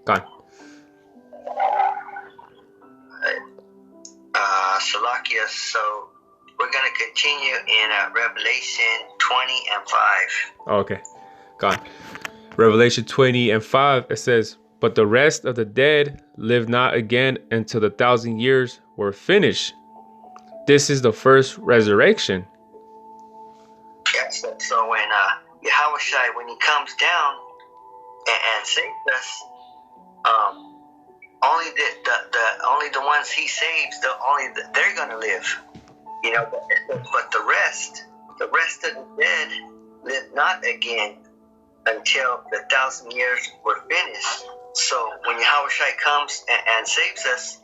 Gone. Salakia. So we're gonna continue in Revelation 20 and 5. Oh, okay. Gone. Revelation 20 and 5, it says, "But the rest of the dead live not again until the 1,000 years were finished. This is the first resurrection." Yes. So when Yahushua, when he comes down and saves us, only the ones he saves, they're gonna live. You know, but the rest of the dead live not again until the 1,000 years were finished. So when Yahushua comes and saves us,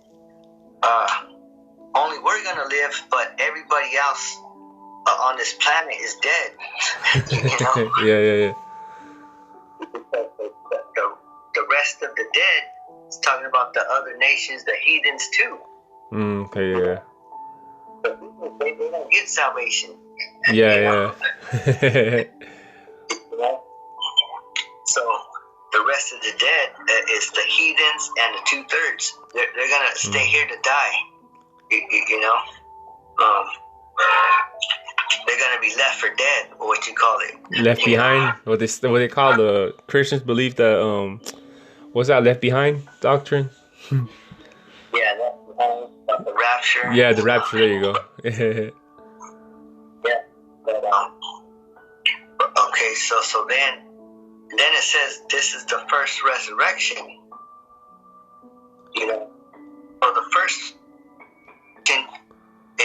only we're gonna live, but everybody else on this planet is dead. You know? Yeah. The rest of the dead is talking about the other nations, the heathens too. Okay, yeah. But they don't get salvation. Yeah. You know? So the rest of the dead is the heathens and the 2/3. They're gonna stay here to die. You know, they're gonna be left for dead, or what you call it. Left behind. What they call the Christians believe that what's that left behind doctrine? Yeah, the rapture. Yeah, the rapture. There you go. Yeah, but okay, so then it says this is the first resurrection. You know, so the first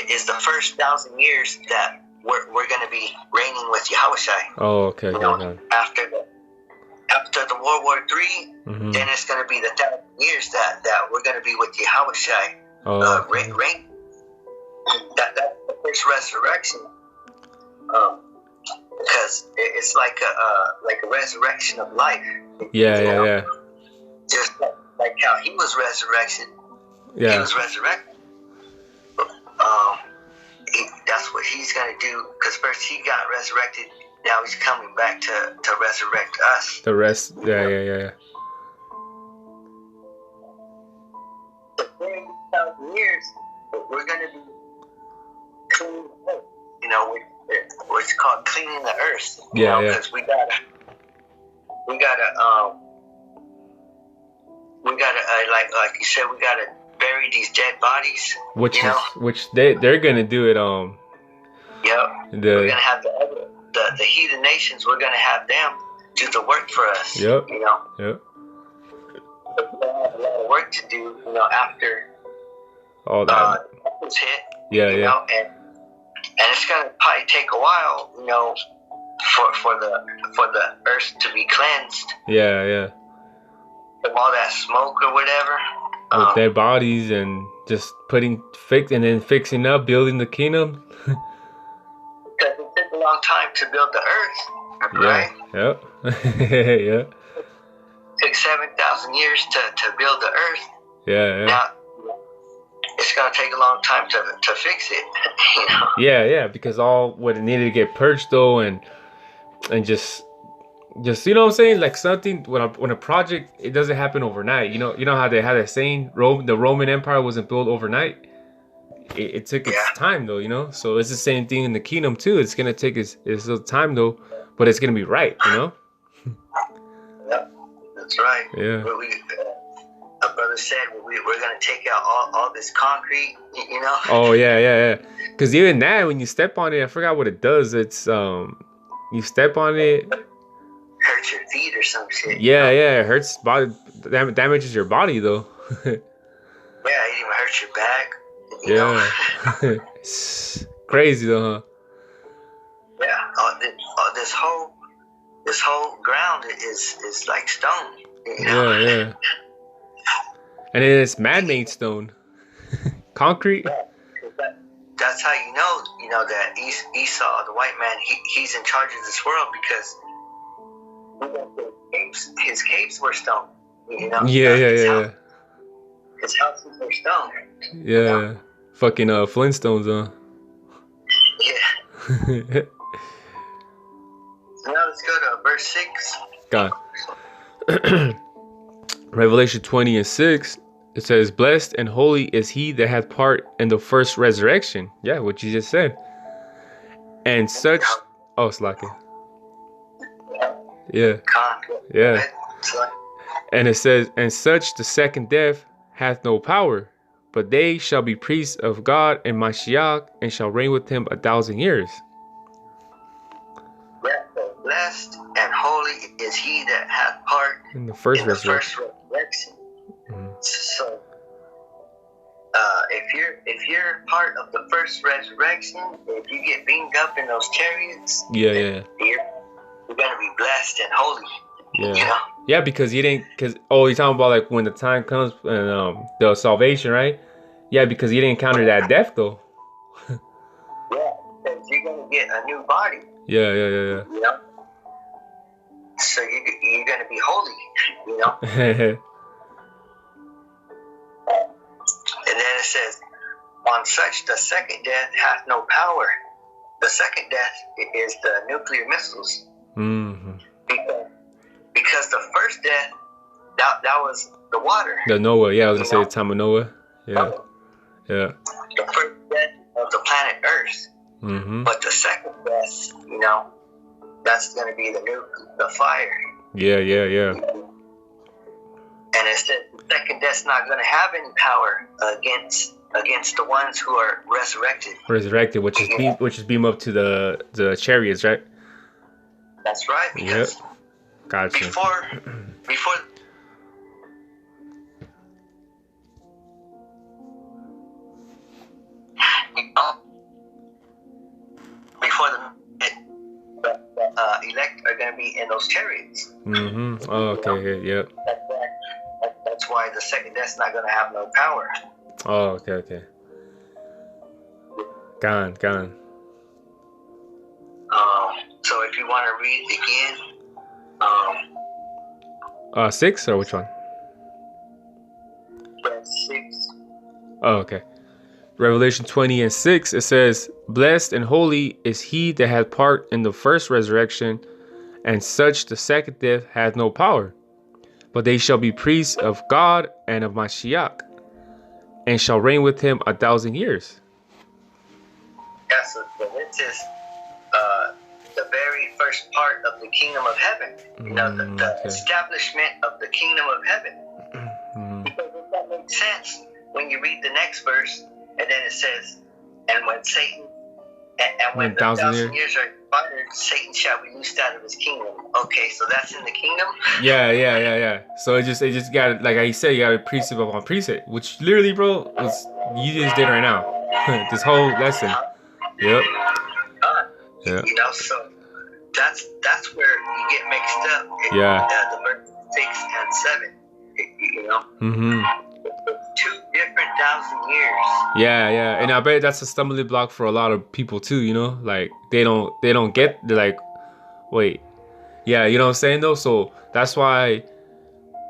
is the first 1,000 years that we're going to be reigning with Yahushua. Oh, okay. You know, after the World War III, then it's going to be the 1,000 years that we're going to be with Yahushua. Oh, okay. Reign. That's the first resurrection. Because it's like a resurrection of life. Yeah. Just like how he was resurrected. Yeah. He was resurrected. That's what he's gonna do. Because first he got resurrected. Now he's coming back to resurrect us. The rest. Yeah. So during 1,000 years, we're gonna be cleaning the earth. You know, what's called cleaning the earth. Yeah. Because we gotta like you said, we gotta bury these dead bodies. Which they're gonna do it. Yep. We're gonna have the heathen nations. We're gonna have them do the work for us. Yep. You know. Yep. But we have a lot of work to do. You know, after all that was hit. Yeah. You know, and it's gonna probably take a while. You know, for the earth to be cleansed. Yeah. From all that smoke or whatever. With dead bodies and just fixing up, building the kingdom. Because it took a long time to build the earth, right? Yep. Yeah. It took 7,000 years to build the earth. Yeah. Now it's gonna take a long time to fix it. You know? Yeah, because all what it needed to get purged though, and just you know what I'm saying, like something when a project, it doesn't happen overnight. You know how they had that saying, the Roman Empire wasn't built overnight. It took its time though, you know. So it's the same thing in the kingdom too. It's gonna take its little time though, but it's gonna be right, you know. Yeah, that's right. Yeah. Our brother said we're gonna take out all this concrete, you know. Oh yeah. Because even that, when you step on it, I forgot what it does. It's you step on it. Hurts your feet or some shit. Yeah, it hurts body, damages your body though. Yeah, it even hurts your back. You know? It's crazy though, huh? Yeah, this whole ground is like stone. You know? Yeah. And it's man-made stone, concrete. Yeah, that's how you know that Esau, the white man, he's in charge of this world, because his capes were stone. You know? Yeah. His houses were stone. Yeah. You know? Fucking Flintstones, huh? Yeah. Now let's go to verse 6. God. Revelation 20:6, it says, "Blessed and holy is he that hath part in the first resurrection." Yeah, what you just said. And such, oh, Slaki. Yeah, yeah. And it says, "And such the second death hath no power, but they shall be priests of God and Mashiach, and shall reign with him 1,000 years." Blessed and holy is he that hath part in the first resurrection. Mm-hmm. So, if you're part of the first resurrection, if you get beamed up in those chariots, you're gonna be blessed and holy. Yeah, you know? Yeah, because you didn't. Because you're talking about like when the time comes and the salvation, right? Yeah, because you didn't encounter that death though. Yeah, because you're gonna get a new body. Yeah. You know? So you're gonna be holy, you know. And then it says, "On such the second death hath no power." The second death is the nuclear missiles. Mm-hmm. Because the first death, that was the water. The Noah, yeah, I was gonna say the time of Noah. Yeah. The first death of the planet Earth. Mm-hmm. But the second death, you know, that's gonna be the fire. Yeah. And it says the second death's not gonna have any power against the ones who are resurrected. Resurrected, which is beam up to the chariots, right? That's right. Because Gotcha. Before the elect are going to be in those chariots. Mm-hmm. Oh, okay. Yep. That's why the second death's not going to have no power. Oh, okay. Gone. So if you want to read it again, 6 or which one? 6. Oh, okay. Revelation 20:6, it says, "Blessed and holy is he that hath part in the first resurrection, and such the second death hath no power. But they shall be priests of God and of Mashiach, and shall reign with him 1,000 years." Yeah, so this is the very first part of the kingdom of heaven. You know, the establishment of the kingdom of heaven. Because if that makes sense, when you read the next verse, and then it says, "And when Satan, and when the 1,000 years are expired, Satan shall be loosed out of his kingdom." Okay, so that's in the kingdom. Yeah. So it just got, like I said, you got a precept upon precept, which literally, bro, you just did right now. This whole lesson. Yep. You know, so that's where you get mixed up. The verse 6 and 7. You know. Mm-hmm. 2 different 1,000 years. Yeah, and I bet that's a stumbling block for a lot of people too. You know, like they don't get, they're like, wait, yeah, you know what I'm saying though. So that's why,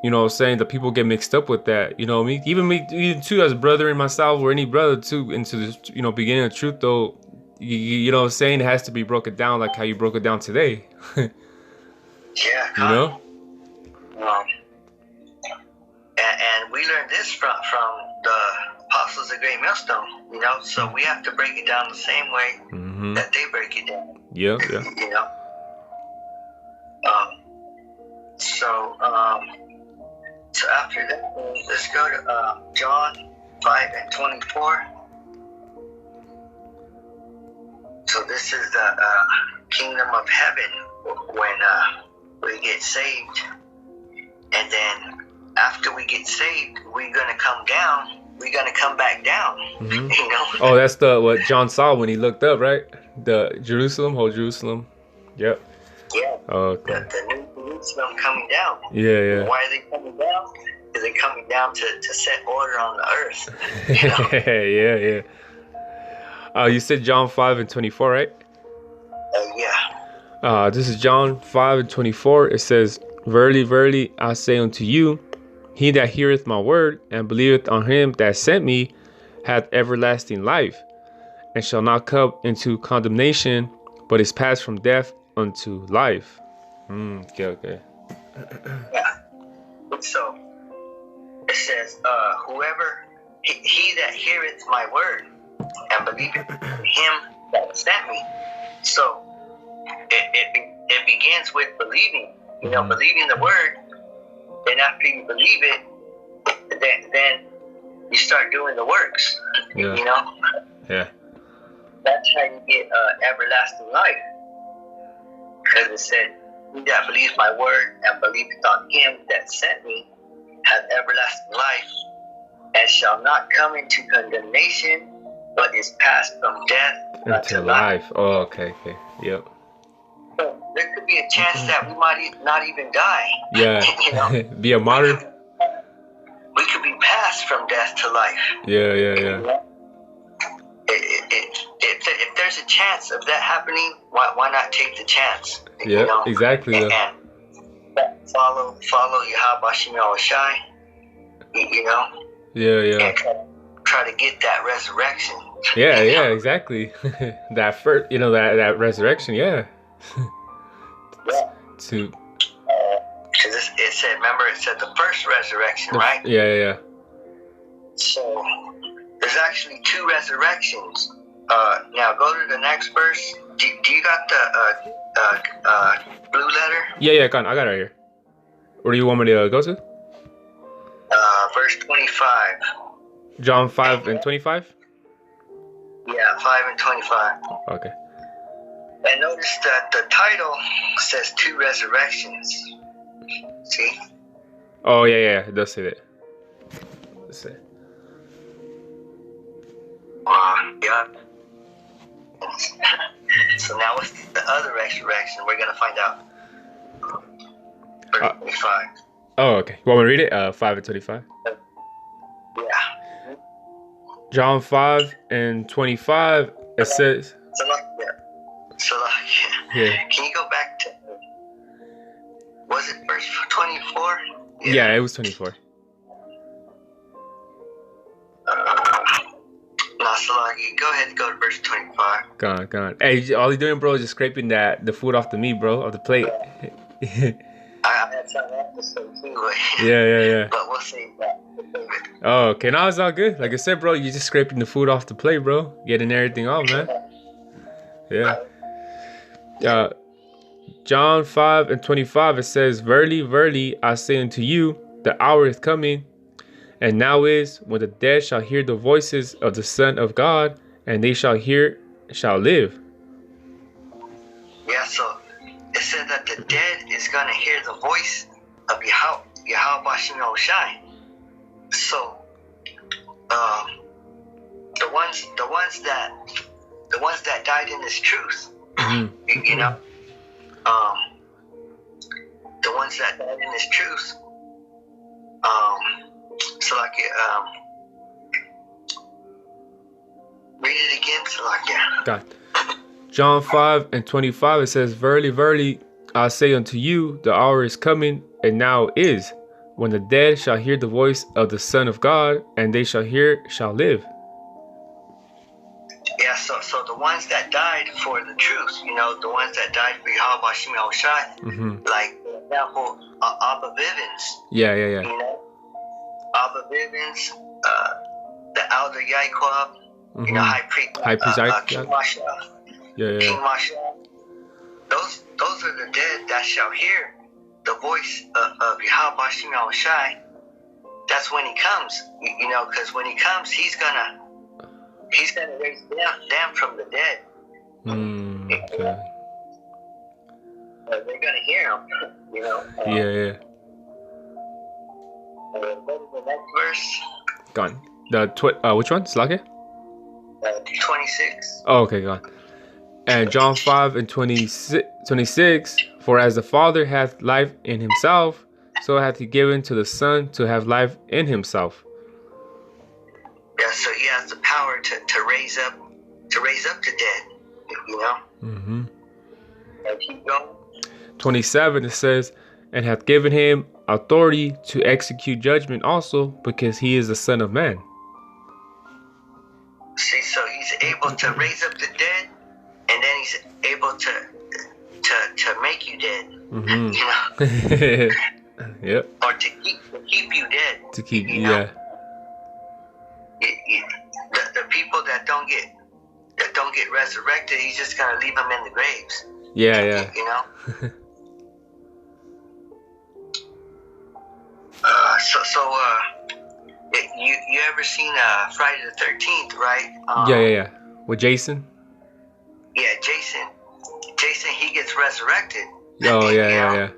you know what I'm saying, the people get mixed up with that. You know, even too, as a brother and myself, or any brother too, into this, you know, beginning of truth though. You know what I'm saying? It has to be broken down like how you broke it down today. Yeah. You know? And we learned this from the Apostles of Great Millstone, you know? So we have to break it down the same way that they break it down. Yeah. You know? So after that, let's go to John 5:24. So this is the kingdom of heaven when we get saved. And then after we get saved, we're going to come down. We're going to come back down. Mm-hmm. You know? Oh, that's what John saw when he looked up, right? The whole Jerusalem. Yep. Yeah. Oh, okay. The new Jerusalem coming down. Yeah. Why are they coming down? Because they're coming down to set order on the earth. You know? Yeah. You said John 5:24, right? Yeah. This is John 5:24. It says, "Verily, verily, I say unto you, he that heareth my word and believeth on him that sent me hath everlasting life, and shall not come into condemnation, but is passed from death unto life." Okay. Yeah. So it says, whoever, he that heareth my word and believeth in him that sent me. So it begins with believing, believing the word. Then after you believe it, then you start doing the works. Yeah. Yeah. That's how you get everlasting life. Because it said, he that believes my word and believeth on him that sent me hath everlasting life, and shall not come into condemnation, but is passed from death unto life. Oh, okay. Yep. So there could be a chance that we might not even die. Yeah. Be a martyr. We could be passed from death to life. Yeah. If there's a chance of that happening, why not take the chance? Yeah, exactly. And follow Yahweh Shem Shai. Yeah. And try to get that resurrection. Yeah, exactly. That first, that resurrection, yeah. To. Because it said the first resurrection, right? Yeah. So there's actually two resurrections. Now go to the next verse. Do you got the blue letter? Yeah, I got it right here. Where do you want me to go to? Verse 25. John 5 and 25? Yeah, 5 and 25. Okay. And notice that the title says two resurrections. See? Oh, yeah, it does say that. Let's see. Yeah. So now what's the other resurrection? We're going to find out. Verse 25. Oh, okay. You want me to read it? 5 and 25? Yeah. John 5 and 25, it says... Yeah. Can you go back to... Was it verse 24? Yeah, it was 24. Go ahead and go to verse 25. Gone. Hey, all you're doing, bro, is just scraping the food off the meat, bro, off the plate. I had something else to say too. Yeah. But we'll save that. Oh, okay. No, it's all good. Like I said, bro, you're just scraping the food off the plate, bro. Getting everything off, man. Yeah. John 5 and 25, it says, Verily, verily, I say unto you, the hour is coming, and now is, when the dead shall hear the voices of the Son of God, and they shall live. Yeah, so it said that the dead is going to hear the voice of Yahweh Shem Shai. So, the ones that died in this truth, the ones that died in this truth, so like read it again, so like God. John 5 and 25, it says, Verily, verily, I say unto you, the hour is coming, and now is, when the dead shall hear the voice of the Son of God, and they shall live. Yeah, so the ones that died for the truth, the ones that died for Yahweh Shem Shai, like, for example, Abba Bivens. Yeah. Abba Bivens, the Elder Yaquab, High Priest King Masha. King Masha. Those are the dead that shall hear the voice of Yahweh Shem Shai. That's when he comes, because when he comes, he's gonna raise them from the dead. Okay. They're gonna hear him, Yeah. What is the next verse? Gone. Which one? Slake? 26. Oh, okay, gone. And John 5 and 26, for as the Father hath life in himself, so hath he given to the Son to have life in himself. Yeah, so he has the power to raise up the dead, And keep going. 27, it says, and hath given him authority to execute judgment also, because he is the Son of Man. See, so he's able to raise up the dead, and then he's able to make you dead. Yep. or to keep you dead. To keep, you know? yeah. The people that don't get resurrected, he's just gonna leave them in the graves. Yeah, yeah. You know. You ever seen Friday the 13th, right? Yeah. With Jason. Yeah, Jason, he gets resurrected. Oh, You know? yeah.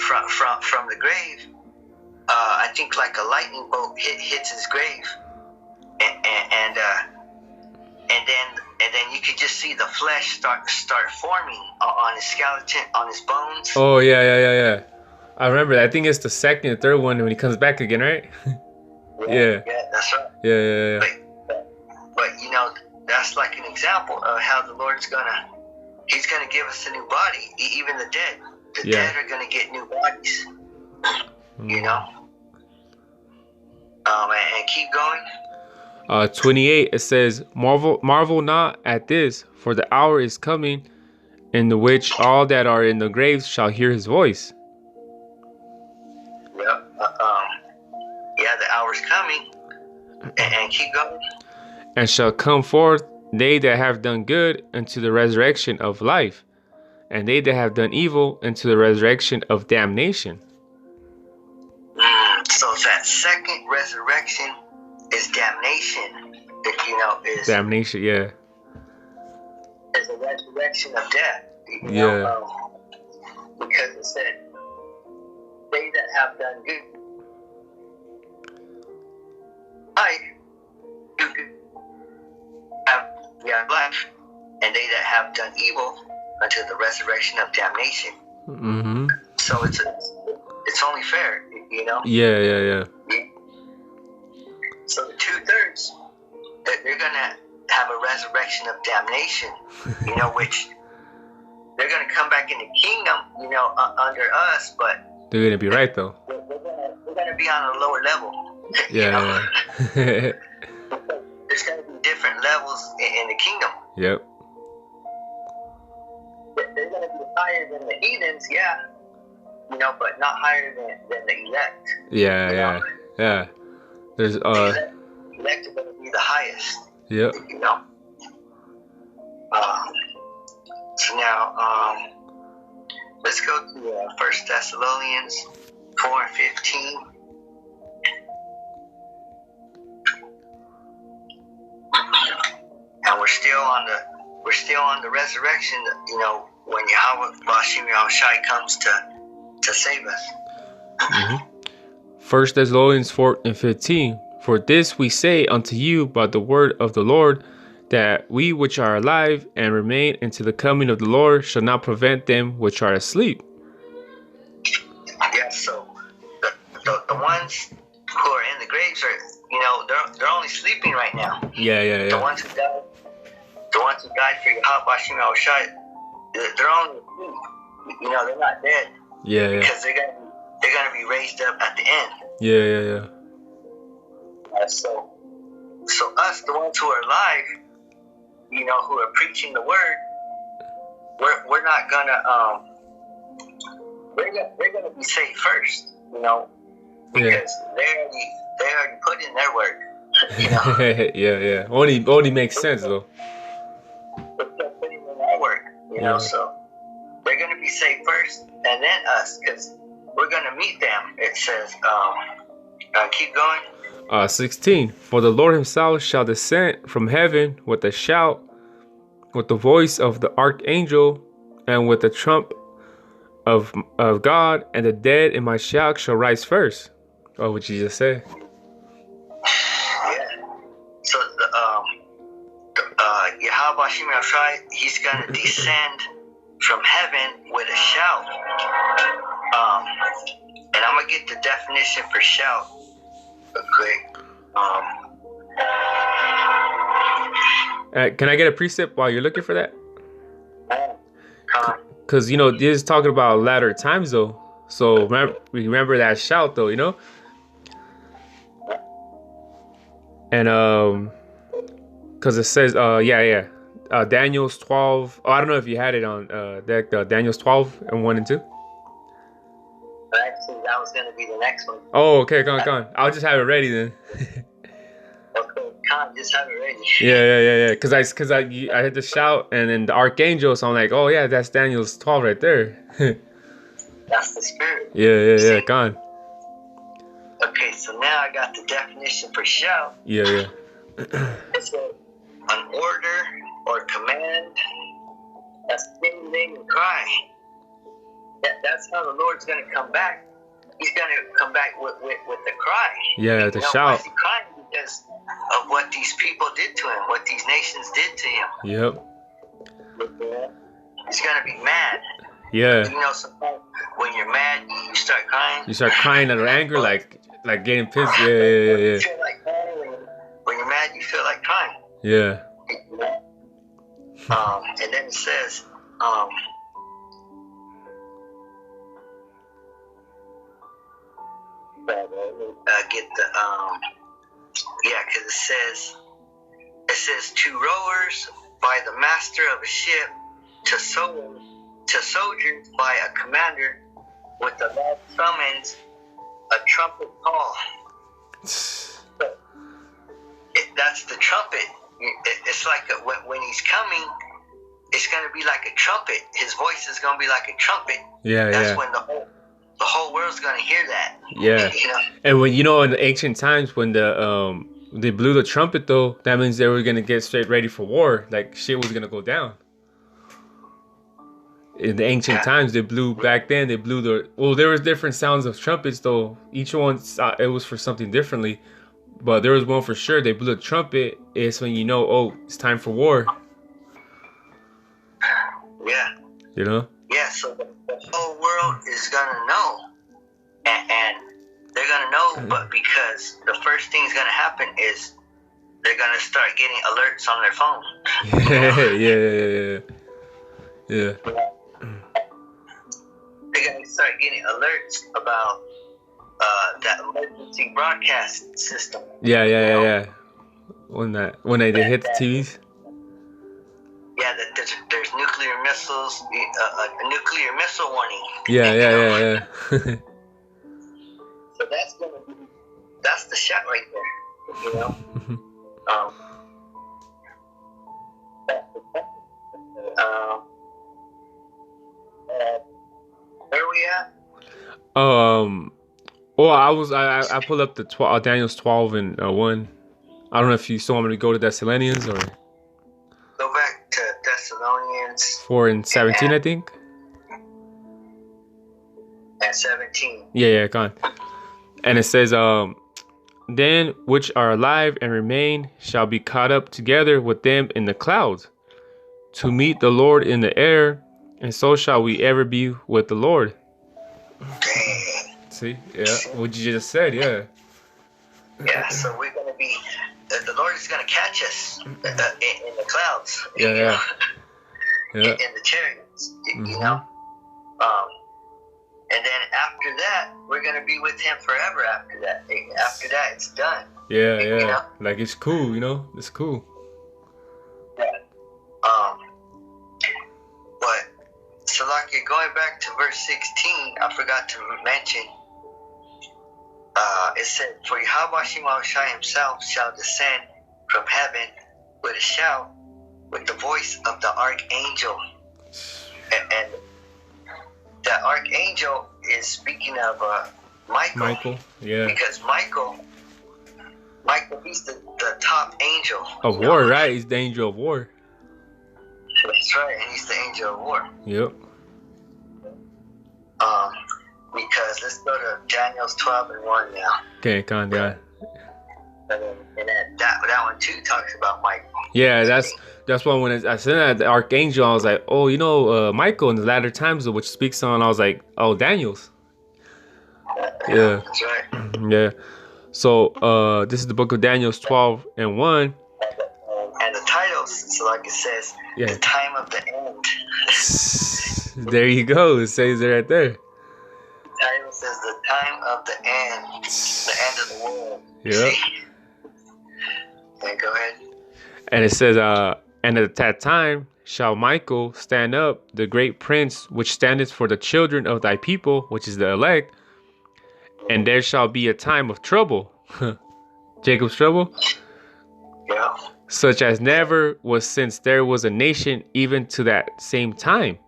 From the grave. I think like a lightning bolt hits his grave, and then you could just see the flesh start forming on his skeleton, on his bones. Oh, yeah. I remember that. I think it's the second or third one when he comes back again, right? Yeah, that's right. Yeah. But you know, that's like an example of how the Lord's he's gonna give us a new body. Even the dead, dead are gonna get new bodies. You know. And keep going. 28. It says, "Marvel not at this, for the hour is coming, in the which all that are in the graves shall hear his voice." Yep. Yeah, the hour's coming. And keep going. "And shall come forth they that have done good unto the resurrection of life, and they that have done evil unto the resurrection of damnation." So that second resurrection is damnation. You know, is damnation. Yeah. Is a resurrection of death. You know, because it said, "They that have done good, have life, and they that have done evil unto the resurrection of damnation." Mm-hmm. So it's only fair, you know. Yeah. So the 2/3, they're gonna have a resurrection of damnation, you know, which they're gonna come back in the kingdom, you know, under us, but they're gonna be right though. We're gonna be on a lower level. Yeah. There's gonna be different levels in the kingdom. Yep. They're gonna be higher than the heathens, yeah. You know, but not higher than the elect. Yeah. There's the elect are gonna be the highest. Yep. You know. So now, let's go to 1 Thessalonians 4:15. And we're still on the resurrection. You know, when Yahweh Bashim Yahushai comes to save us. Mm-hmm. 1 Thessalonians 4:15. "For this we say unto you by the word of the Lord, that we which are alive and remain until the coming of the Lord shall not prevent them which are asleep." Yeah, so the ones who are in the graves are, you know, they're only sleeping right now. Yeah. The ones who died for Yahweh Bashim Yahushai, they're only asleep. You know, they're not dead. Yeah. Because they're gonna be raised up at the end. Yeah. So us, the ones who are alive, you know, who are preaching the word, we're not gonna they're gonna be saved first, you know, because they already put in their work. You know? Yeah. Only makes sense though. They're putting in their work, you know, so they're gonna be saved first, and then us, because we're gonna meet them. It says, keep going. 16. "For the Lord himself shall descend from heaven with a shout, with the voice of the archangel, and with the trump of God, and the dead in my shout shall rise first." Oh, what you just said. Yeah. So Yahweh Bashim Yahushai, he's gonna descend from heaven with a shout. And I'm gonna get the definition for shout real quick. Can I get a precept while you're looking for that? Because, you know, this is talking about latter times, though. So remember that shout, though, you know? And, because it says, Daniel's 12. Oh, I don't know if you had it on deck, Daniel's 12 and 1 and 2. Actually, that was going to be the next one. Oh, okay, go on. I'll just have it ready then. Okay, Con, just have it ready. Yeah. Cause I had to shout, and then the archangel. So I'm like, oh yeah, that's Daniel's 12 right there. That's the spirit. Yeah. Gone. Okay, so now I got the definition for shout. Yeah. It's an order or command, a stimulating cry. That's how the Lord's going to come back. He's going to come back with the cry. Yeah, the shout. Why is he crying? Because of what these people did to him, what these nations did to him. Yep. He's going to be mad. Yeah. You know, sometimes when you're mad, you start crying. You start crying out of anger, like getting pissed. Yeah. You feel like crying. When you're mad, you feel like crying. Yeah. And then it says, get the because it says to rowers by the master of a ship, to soldiers by a commander with the loud summons, a trumpet call. That's the trumpet. It's like when he's coming, it's going to be like a trumpet. His voice is going to be like a trumpet. That's when the whole world's going to hear that. Yeah. You know? And when, in the ancient times, when they blew the trumpet, though, that means they were going to get straight ready for war. Like, shit was going to go down. In the ancient times, they blew there was different sounds of trumpets, though. Each one, it was for something differently. But there was one for sure. They blew a trumpet. It's when you know, oh, it's time for war. Yeah. You know? Yeah, so the whole world is going to know. And they're going to know, but because the first thing's going to happen is they're going to start getting alerts on their phone. Yeah. They're going to start getting alerts about that emergency broadcast system. Yeah. When they hit the TVs. Yeah, that there's nuclear missiles, a nuclear missile warning. Yeah. So that's the shot right there, you know. Where are we at? I pulled up the Daniel's 12 and 1. I don't know if you still want me to go to Thessalonians or go back to Thessalonians 4 and 17, I think. And 17. Yeah, go on. And it says, then which are alive and remain shall be caught up together with them in the clouds to meet the Lord in the air, and so shall we ever be with the Lord. See? Yeah, what you just said, yeah. Yeah, so we're going to be, the Lord is going to catch us in the clouds. Yeah. In the chariots, you know. And then after that, we're going to be with him forever after that. After that, it's done. Yeah. You know? Like, it's cool, It's cool. Yeah. But, so like going back to verse 16, I forgot to mention, it said, for Yahweh Shai himself shall descend from heaven with a shout, with the voice of the archangel. And the archangel is speaking of Michael. Yeah. Because Michael, he's the top angel. Of war, right? He's the angel of war. That's right, and he's the angel of war. Yep. Because let's go to Daniel's 12 and 1 now. Okay, come on, yeah. And that one too talks about Michael. Yeah, that's why when I said that the archangel, I was like, oh, Michael in the latter times, which speaks on. I was like, oh, Daniel's. Yeah, that's right. Yeah. So this is the book of Daniel's 12 and 1. And the titles, so like it says, the time of the end. There you go. It says it right there. The title says the time of the end of the world. Yeah. Okay, go ahead. And it says, and at that time shall Michael stand up, the great prince, which standeth for the children of thy people, which is the elect, And there shall be a time of trouble. Jacob's trouble? Yeah. Such as never was since there was a nation even to that same time.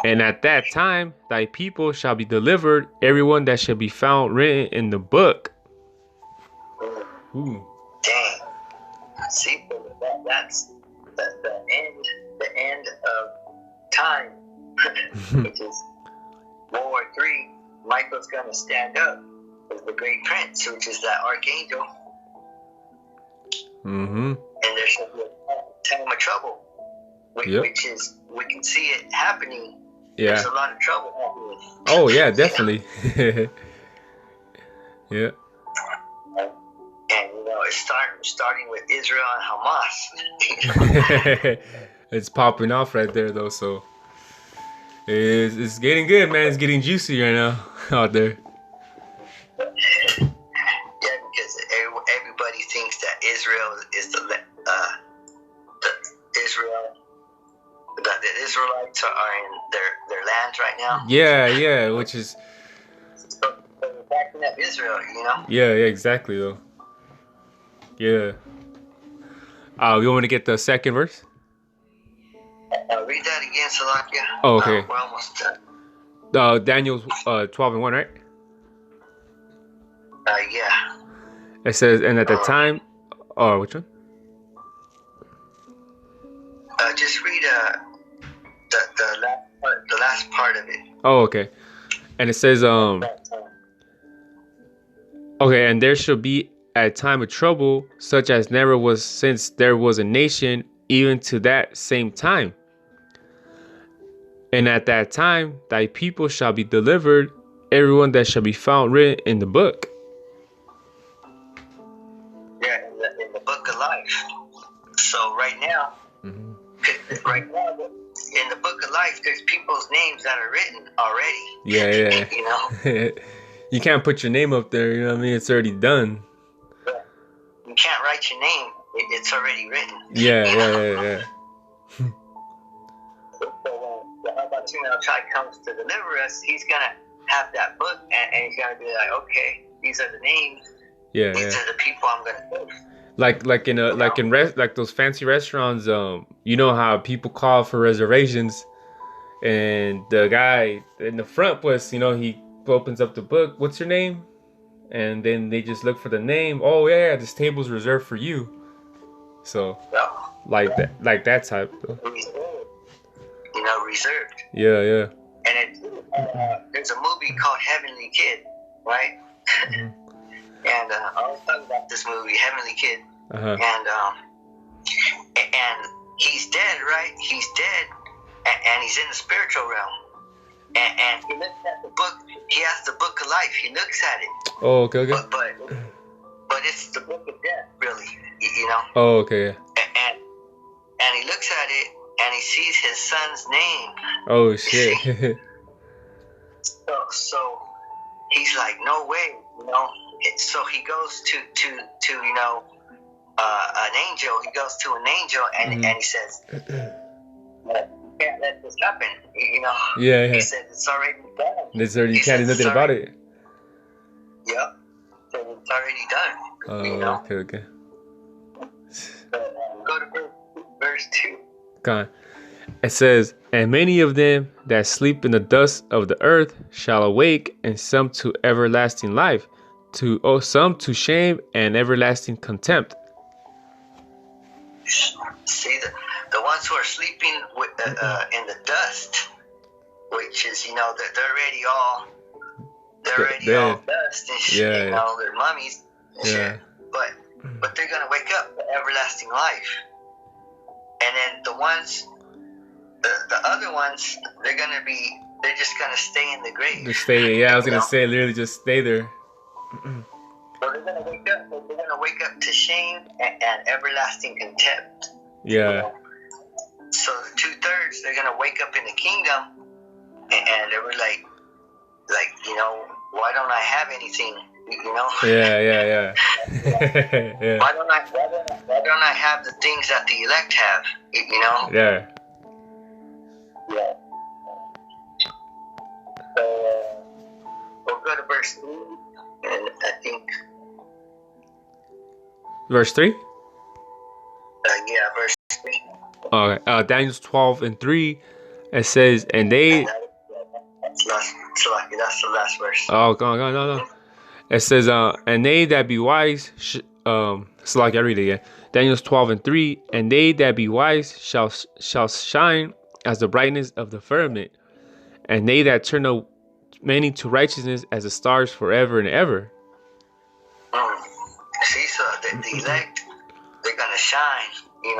And at that time thy people shall be delivered, everyone that shall be found written in the book. Ooh. Dang. See, that's the end of time, which is World War III. Michael's going to stand up as the great prince, which is that archangel. Mm-hmm. And there shall be a time of trouble, which is, we can see it happening. Yeah. There's a lot of trouble happening. Oh, yeah, definitely. Yeah. And, it's starting with Israel and Hamas. It's popping off right there, though, so it's getting good, man. It's getting juicy right now out there. Yeah, because everybody thinks that Israel is the Israelites are in their lands right now. Yeah, which is... So they're backing up Israel, Yeah, exactly, though. Yeah. You want me to get the second verse? Read that again, Salakia. Oh, okay. We're almost done. Daniel 12:1, right? Yeah. It says, and at the time... Oh, which one? Just read the last part of it. Oh, okay. And it says, okay, and there shall be a time of trouble, such as never was since there was a nation, even to that same time. And at that time, thy people shall be delivered, everyone that shall be found written in the book. Yeah, in the book of life. So right now, in the book of life, there's people's names that are written already. Yeah. You can't put your name up there, you know what I mean? It's already done. Yeah. You can't write your name. It's already written. Yeah. So when the Habatunah child comes to deliver us, he's going to have that book, and he's going to be like, okay, these are the names. These are the people I'm going to save. Like those fancy restaurants, you know how people call for reservations, and the guy in the front was, he opens up the book. What's your name? And then they just look for the name. Oh yeah, this table's reserved for you. So like that type. Reserved. Yeah. And there's a movie called Heavenly Kid, right? Mm-hmm. And I always talk about this movie, Heavenly Kid. Uh-huh. And he's dead, right? He's dead, and he's in the spiritual realm. And he looks at the book. He has the book of life. He looks at it. Oh, okay. But it's the book of death, really. Oh, okay. And he looks at it, and he sees his son's name. Oh shit. So he's like, no way, So he goes to an angel. He goes to an angel, and he says, can't let this happen, Yeah. He said it's already done. You can't do nothing about it. Yep. So it's already done. Okay. Go to verse 2. God. It says, and many of them that sleep in the dust of the earth shall awake, and some to everlasting life, some to shame and everlasting contempt. See, the ones who are sleeping in the dust, which is, they're already all dust and shit, they're mummies and shit. But they're gonna wake up to everlasting life. And then the other ones, they're just gonna stay in the grave. Just stay. I was gonna say, literally, just stay there. So they're gonna wake up. They're gonna wake up to shame and everlasting contempt. Yeah. So the 2/3, they're gonna wake up in the kingdom, and they were like, why don't I have anything? Yeah. Yeah. Why don't I have the things that the elect have? Yeah. Yeah. So go to verse 3, and I think, Verse 3? yeah, verse 3. Okay. Daniel 12:3, it says, and they... That's the last verse. Oh, no. It says, and they that be wise, so like I read it again. Daniel 12:3, and they that be wise shall shine as the brightness of the firmament, and they that turn many to righteousness as the stars forever and ever. See, so the elect, they're gonna shine,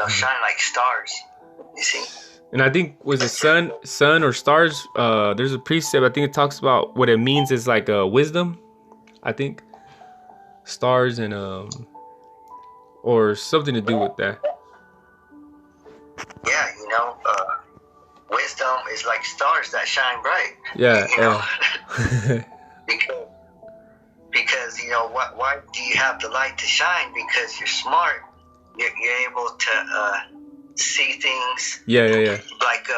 shine like stars. You see? And I think was it sun or stars? There's a precept. I think it talks about what it means is like wisdom. I think stars and or something to do with that. Yeah, wisdom is like stars that shine bright. Yeah, because why do you have the light to shine? Because you're smart. You're able to see things. Yeah. Like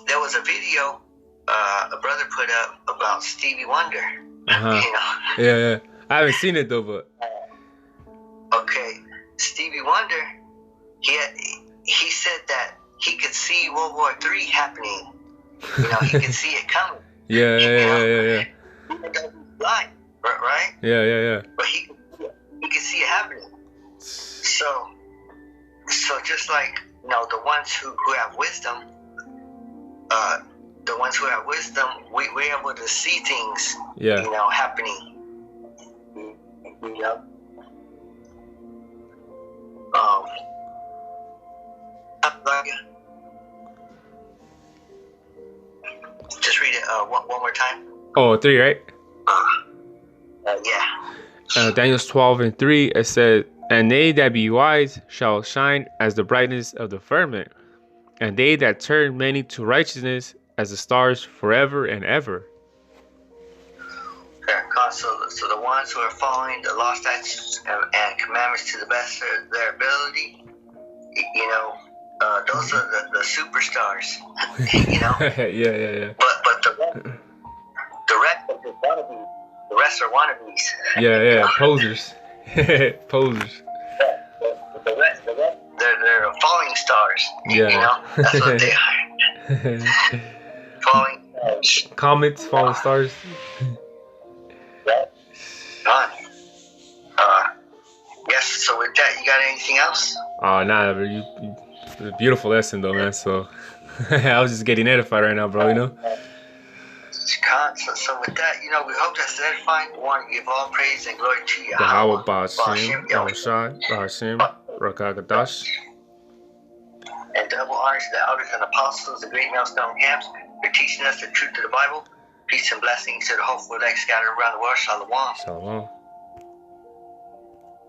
there was a video a brother put up about Stevie Wonder. Yeah. I haven't seen it though, but okay, Stevie Wonder. He said that he could see World War III happening. He could see it coming. Yeah. Even though he's blind, right? Yeah. But he could see it happening. So just like the ones who have wisdom, we're able to see things. Happening. Just read it one more time. Oh, 3, right? Yeah. Daniel 12:3, it said, and they that be wise shall shine as the brightness of the firmament, and they that turn many to righteousness as the stars forever and ever. So the ones who are following the law, statutes, and commandments to the best of their ability, those are the superstars. Yeah. But the rest are just wannabes. The rest are wannabes. Yeah. Posers. Posers. The rest, they're falling stars. Yeah. That's what they are. Falling stars. Comets, falling stars. Yes. So with that, you got anything else? Oh, nah, but it's a beautiful lesson though, man. So I was just getting edified right now, bro. So with that, we hope that's edifying. We want to give all praise and glory to you. Yahweh Ba'ashem, Yahushai, Ba'ashem, Rakagadash. And double honors to the elders and apostles, the great millstone camps, for teaching us the truth of the Bible. Peace and blessings to the hopeful elect scattered around the world. Shalom. Shalom.